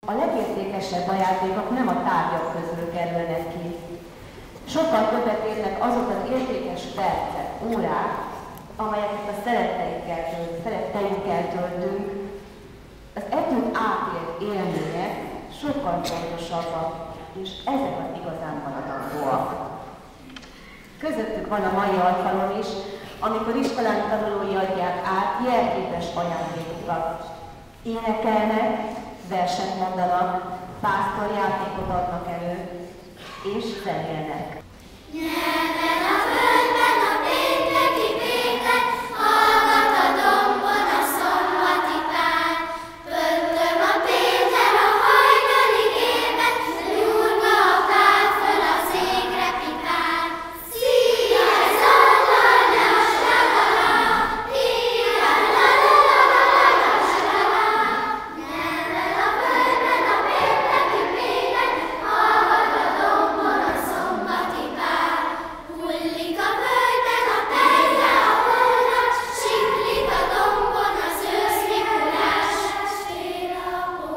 A legértékesebb ajándékok nem a tárgyak közül kerülnek ki. Sokkal többet érnek azok az értékes percek, órák, amelyeket a szeretteinkkel töltünk. Az együtt átélt élmények sokkal fontosabbak, és ezek az igazán maradandóak. Közöttük van a mai alkalom is, amikor iskolán tanulói adják át jelképes ajándékokat. Énekelnek, verset mondanak, pásztorjátékot adnak elő, és zenélnek. Nyelven a földben a pénteki Péter, hallgat a dombon a szombati pár. Pöttöm a Péter a hajnalig évet, nyúrva a pár föl a székre pipál. Szia, zallalás, lalala, híja, lalala, salala. Nyelven a földben a pénteki Péter, hallgat a dombon a szombati pár. Hullik a földben a pejle a holdra, siklik a dombon az őszmikulás. Stélapó,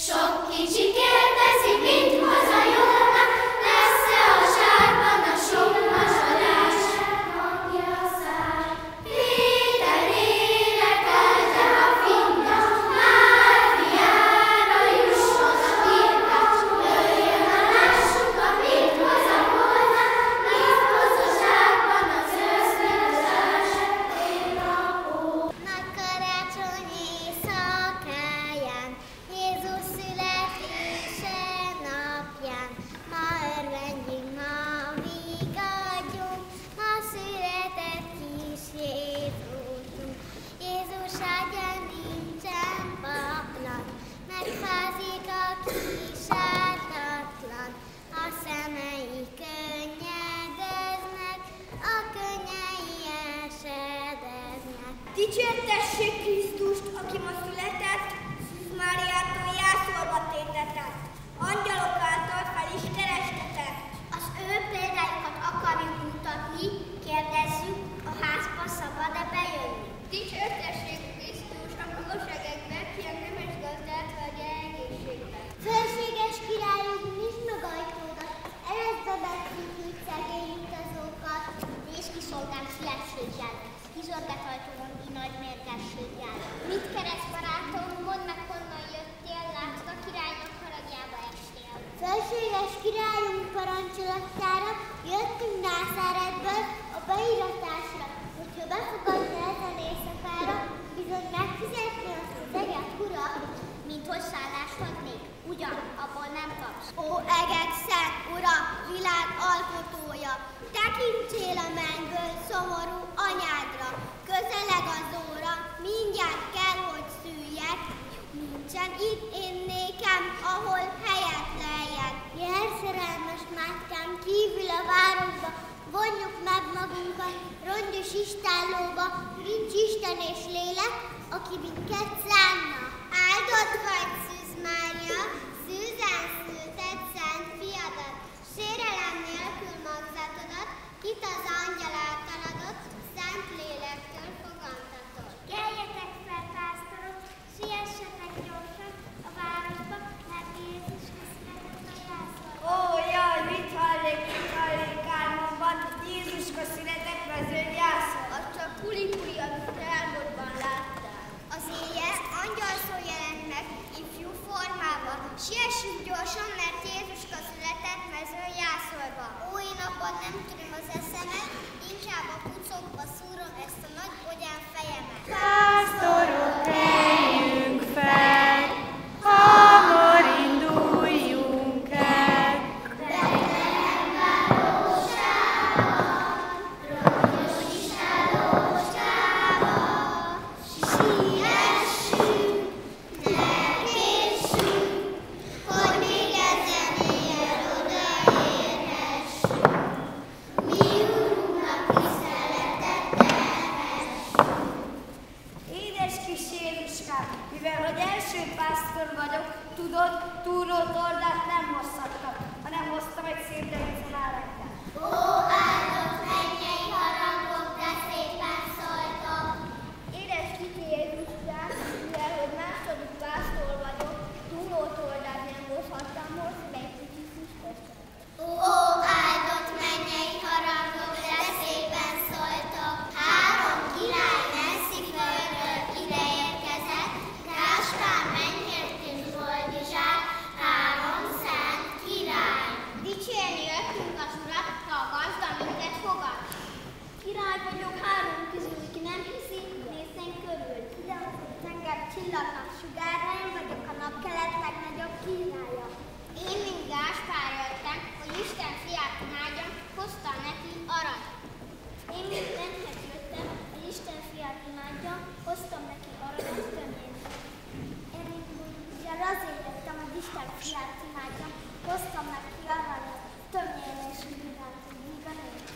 sok kicsi kérdezi, mit hazajönnek, lesz-e a zsákban a sok mazsolás? Hangja száll, Péter énekelte a finnyes, már fiára jusson a birkás. Jöjjön a lássuk a mit hoz a holnap, mit hoz a zsákban az őszmikulás. Stélapó. Nagy karácsonyi éjszakáján, Jézus születése napján, ma örvendjünk, ma vigadjunk, ma született kis Jézusunk. Jézus ágyán nincsen paplan, megfázik a kis ártatlan, a szemei könnyedeznek, a könnyei esedeznek. Dicsértessék Krisztust, aki ma született, Szűz Máriától jászolva tétetett, angyalok által fel is kerestetett. Az ő példájukat akarjuk mutatni, kérdezzük, a házba szabad-e bejönni? Dicsértessék Krisztus, a magasegekben, ki a nemes gazdát hagyja egészségben. Fölséges királyunk, nyisd meg ajtódat, eresd be megszűkült szegény utazókat, és kiszolgál siességgel, kizorgat ajtóon így nagy mérgességgel. Mit keresd, barátom, mondd meg, honnan jöttél, látod, a királynak haragjába estél. Fölséges királyunk parancsolatára, jöttünk Názáretből a beiratásra, hogyha befogadna ezen éjszakára, bizony megfizetni azt az eget, uram, mint hogy szállást adnék, ugyan, abból nem kapsz. Ó, egek szent ura, világ alkotója, tekintsél a mennyből szomorú anyádra, közeleg az óra, mindjárt kell, hogy szüljek, nincsen itt én nékem, ahol helyet lejjek. Jel, szerelmes mátkám, kívül a városba, vonjuk meg magunkat rongyos istállóba, nincs Isten és lélek, aki minket szánna. Áldott vagy, Szűz Mária, szűzen szülted szent fiadat, sérelem nélkül magzatodat, kit az angyal által adott, szent lélektől fogantatott. Keljetek fel, pásztorok, siessetek gyorsan a városba, mert Jézus született a jászolba. Ó, jaj, mit hallék álmomban, Jézuska született mezőn jászol. Az csak kuli-kuli, amit álmodban láttál. Az éjjel angyal szó jelent meg ifjú formában. Siessünk gyorsan, mert Jézuska született mezőn jászolba. Ó, én abban nem tudom az eszemet, inkább a pucokba szúrom ezt a nagy bogyán fejemet. Pásztorok, keljünk fel, hamar induljunk el. Betlehem városában, rongyos istállóskában, siessünk, ne késsünk, hogy még ezen éjjel odaérhessünk. Mi Urunknak tiszteletet terhessünk. Édes kis Jézuskám, mivel hogy első pásztor vagyok, tudod, túró tordát nem hozhattam, hanem hoztam egy szép devizanárekkel. Ó, áldott mennyei harangok, de szépen szóltok! Édes kicsi Jézuskám, mivel hogy második pásztor vagyok, túrótól csillagnak sugárra, én vagyok a napkelet legnagyobb királya. Én, mint Gáspár jöttem, hogy Isten fiát imádjam, hoztam neki arany. Én, mint Mentnek jöttem, hogy Isten fiát imádjam, hoztam neki aranyat, tömjét. Én, mint ugyan azért jöttem, hogy Isten fiát imádjam, hoztam neki aranyat, tömjén és mindent, míg a nőt.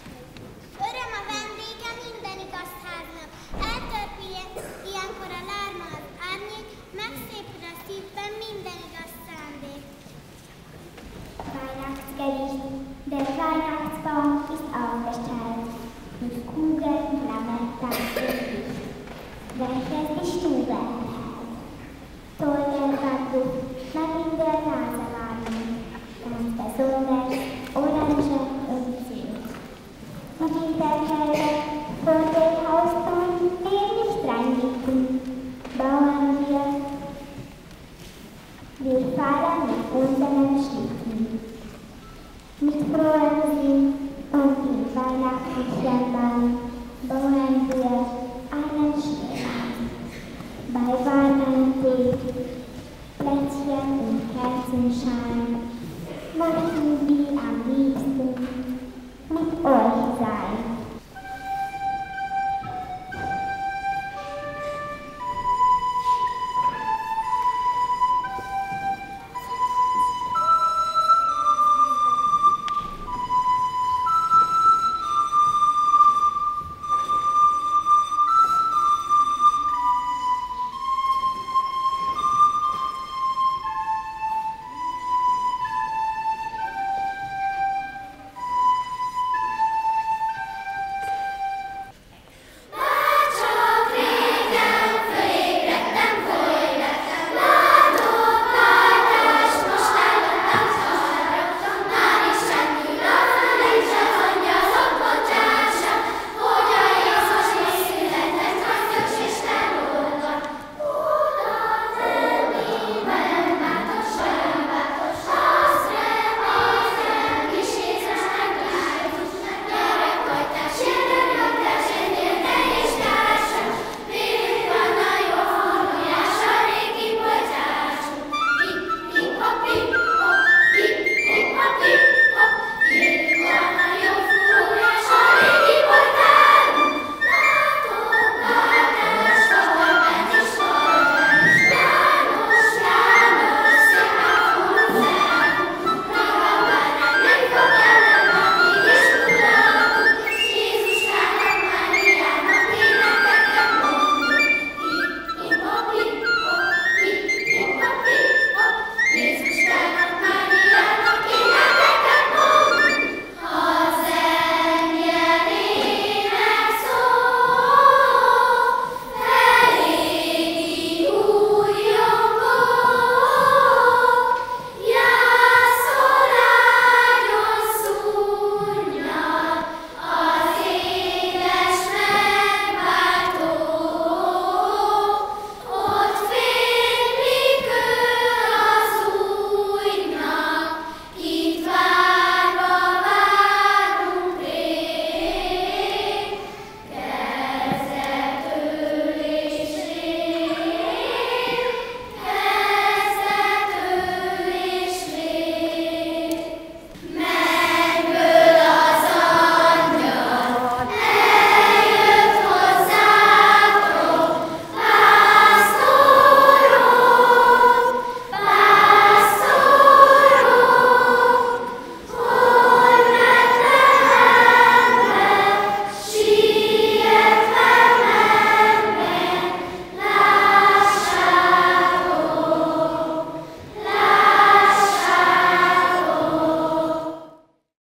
Öröm a vendége minden igaz háznak, eltörpi ilyenkor a lárma az árnyék, megszépül a szívben minden igaz szándék. Weihnachtsgericht. Der Weihnachtsbaum ist aufgestellt, mit Kugeln, Lametta und Licht, welches die Stube enthält. Tollerwandduft mag in der Nase warmen, ganz besonders Orange und Zimt. Und in der Kälte vor dem Haustor wir nicht reinblicken, bauen wir fahren mit unserem Schlitten. Mit frohem Sinn und im weihnachtlichen Bann bauen wir einen Schneemann. Bei warmem Tee, Plätzchen und Kerzenschein